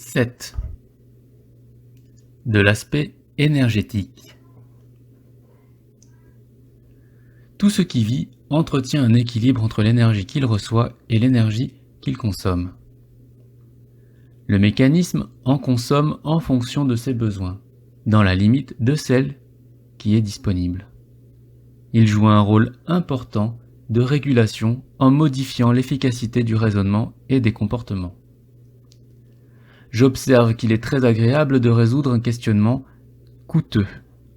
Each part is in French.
7. De l'aspect énergétique. Tout ce qui vit entretient un équilibre entre l'énergie qu'il reçoit et l'énergie qu'il consomme. Le mécanisme en consomme en fonction de ses besoins, dans la limite de celle qui est disponible. Il joue un rôle important de régulation en modifiant l'efficacité du raisonnement et des comportements. J'observe qu'il est très agréable de résoudre un questionnement coûteux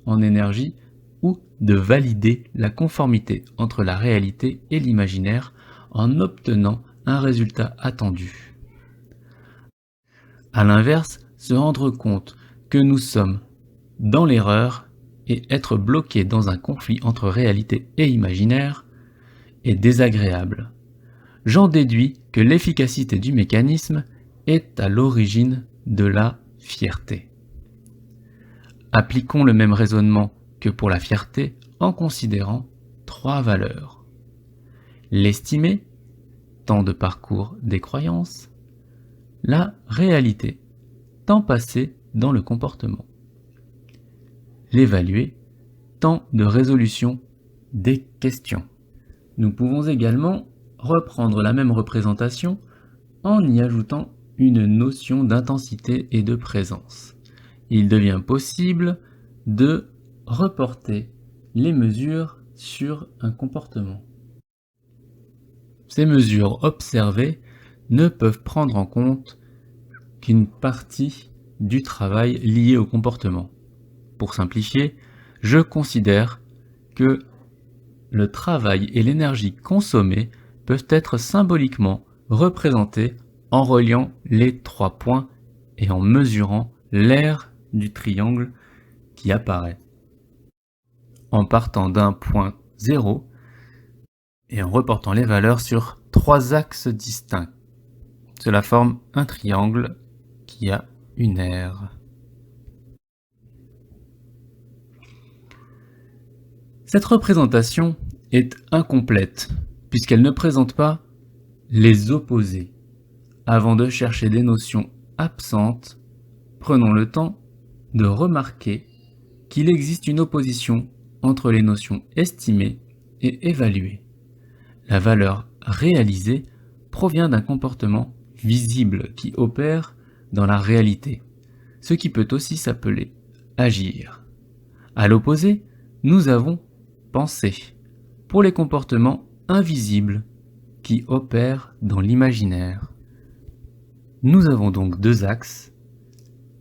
en énergie ou de valider la conformité entre la réalité et l'imaginaire en obtenant un résultat attendu. À l'inverse, se rendre compte que nous sommes dans l'erreur et être bloqué dans un conflit entre réalité et imaginaire est désagréable. J'en déduis que l'efficacité du mécanisme est à l'origine de la fierté. Appliquons le même raisonnement que pour la fierté en considérant 3 valeurs. L'estimer, temps de parcours des croyances, la réalité, temps passé dans le comportement. L'évaluer, temps de résolution des questions. Nous pouvons également reprendre la même représentation en y ajoutant une notion d'intensité et de présence. Il devient possible de reporter les mesures sur un comportement. Ces mesures observées ne peuvent prendre en compte qu'une partie du travail lié au comportement. Pour simplifier, je considère que le travail et l'énergie consommée peuvent être symboliquement représentés en reliant les 3 points et en mesurant l'aire du triangle qui apparaît. En partant d'un point 0 et en reportant les valeurs sur 3 axes distincts. Cela forme un triangle qui a une aire. Cette représentation est incomplète puisqu'elle ne présente pas les opposés. Avant de chercher des notions absentes, prenons le temps de remarquer qu'il existe une opposition entre les notions estimées et évaluées. La valeur réalisée provient d'un comportement visible qui opère dans la réalité, ce qui peut aussi s'appeler agir. À l'opposé, nous avons penser pour les comportements invisibles qui opèrent dans l'imaginaire. Nous avons donc 2 axes,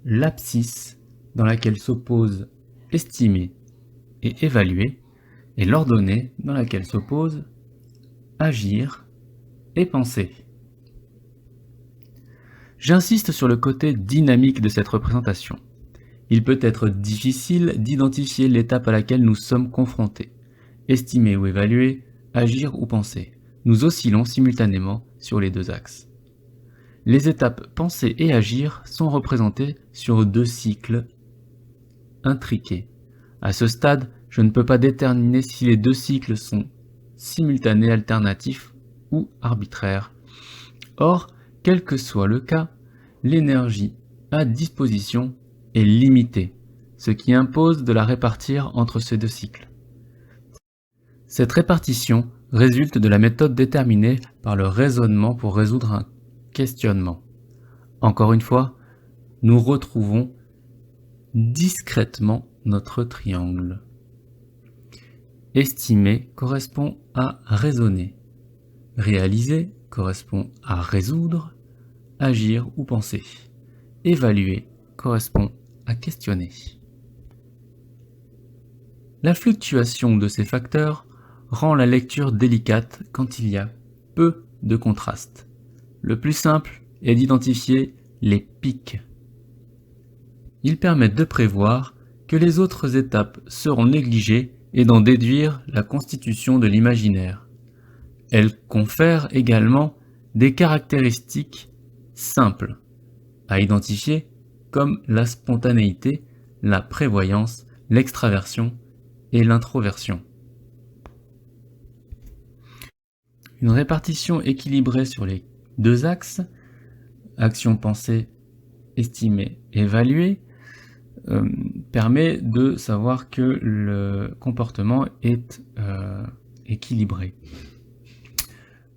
l'abscisse dans laquelle s'opposent estimer et évaluer, et l'ordonnée dans laquelle s'opposent agir et penser. J'insiste sur le côté dynamique de cette représentation. Il peut être difficile d'identifier l'étape à laquelle nous sommes confrontés. Estimer ou évaluer, agir ou penser. Nous oscillons simultanément sur les 2 axes. Les étapes penser et agir sont représentées sur 2 cycles intriqués. À ce stade, je ne peux pas déterminer si les 2 cycles sont simultanés, alternatifs ou arbitraires. Or, quel que soit le cas, l'énergie à disposition est limitée, ce qui impose de la répartir entre ces 2 cycles. Cette répartition résulte de la méthode déterminée par le raisonnement pour résoudre un questionnement. Encore une fois, nous retrouvons discrètement notre triangle. Estimer correspond à raisonner. Réaliser correspond à résoudre, agir ou penser. Évaluer correspond à questionner. La fluctuation de ces facteurs rend la lecture délicate quand il y a peu de contraste. Le plus simple est d'identifier les pics. Ils permettent de prévoir que les autres étapes seront négligées et d'en déduire la constitution de l'imaginaire. Elles confèrent également des caractéristiques simples à identifier comme la spontanéité, la prévoyance, l'extraversion et l'introversion. Une répartition équilibrée sur les 2 axes, action pensée estimer, évaluer permet de savoir que le comportement est équilibré.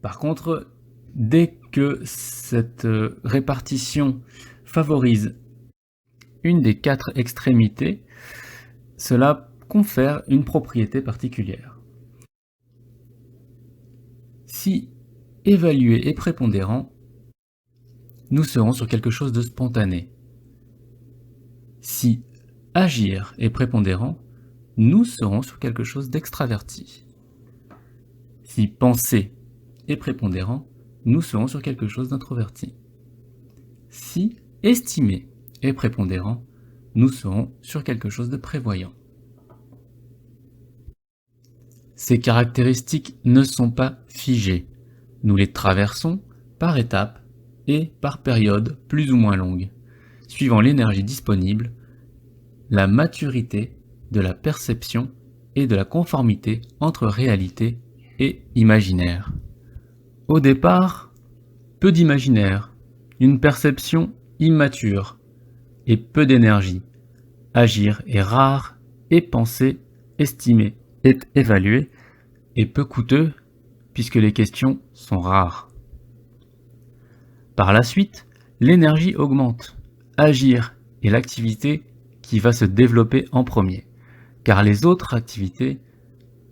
Par contre, dès que cette répartition favorise une des 4 extrémités, cela confère une propriété particulière. Si évaluer est prépondérant, nous serons sur quelque chose de spontané. Si agir est prépondérant, nous serons sur quelque chose d'extraverti. Si penser est prépondérant, nous serons sur quelque chose d'introverti. Si estimer est prépondérant, nous serons sur quelque chose de prévoyant. Ces caractéristiques ne sont pas figées. Nous les traversons par étapes et par périodes plus ou moins longues, suivant l'énergie disponible, la maturité de la perception et de la conformité entre réalité et imaginaire. Au départ, peu d'imaginaire, une perception immature et peu d'énergie. Agir est rare et penser, estimer et évaluer est peu coûteux puisque les questions sont rares. Par la suite, l'énergie augmente. Agir est l'activité qui va se développer en premier, car les autres activités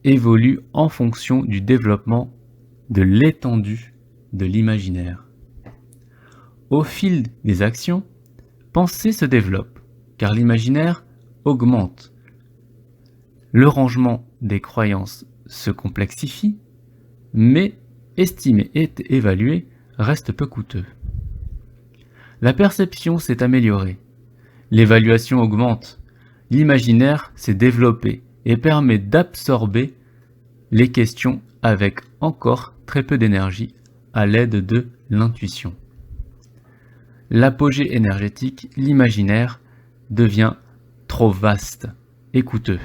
évoluent en fonction du développement de l'étendue de l'imaginaire. Au fil des actions, penser se développe, car l'imaginaire augmente. Le rangement des croyances se complexifie, mais estimer et évaluer reste peu coûteux. La perception s'est améliorée, l'évaluation augmente, l'imaginaire s'est développé et permet d'absorber les questions avec encore très peu d'énergie à l'aide de l'intuition. L'apogée énergétique, l'imaginaire, devient trop vaste et coûteux.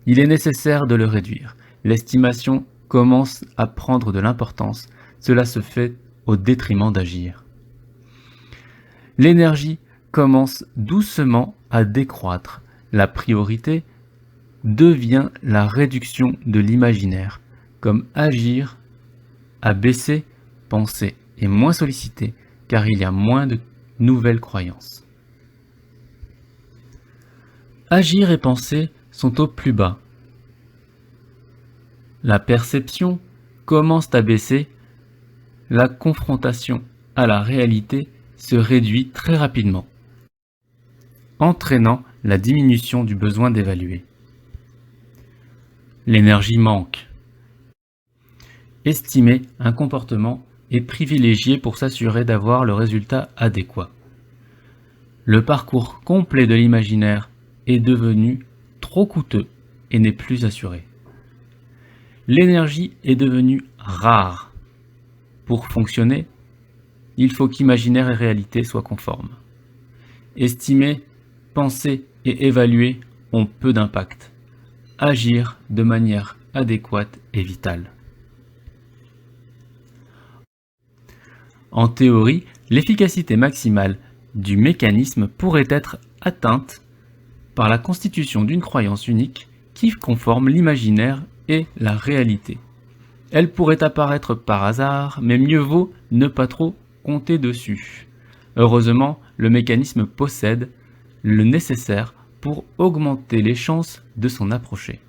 Il est nécessaire de le réduire. L'estimation commence à prendre de l'importance. Cela se fait au détriment d'agir. L'énergie commence doucement à décroître. La priorité devient la réduction de l'imaginaire, comme agir à baisser, penser est moins sollicité car il y a moins de nouvelles croyances. Agir et penser sont au plus bas. La perception commence à baisser, la confrontation à la réalité se réduit très rapidement, entraînant la diminution du besoin d'évaluer. L'énergie manque. Estimer un comportement est privilégié pour s'assurer d'avoir le résultat adéquat. Le parcours complet de l'imaginaire est devenu trop coûteux et n'est plus assuré. L'énergie est devenue rare. Pour fonctionner, il faut qu'imaginaire et réalité soient conformes. Estimer, penser et évaluer ont peu d'impact. Agir de manière adéquate est vital. En théorie, l'efficacité maximale du mécanisme pourrait être atteinte par la constitution d'une croyance unique qui conforme l'imaginaire et la réalité. Elle pourrait apparaître par hasard, mais mieux vaut ne pas trop compter dessus. Heureusement, le mécanisme possède le nécessaire pour augmenter les chances de s'en approcher.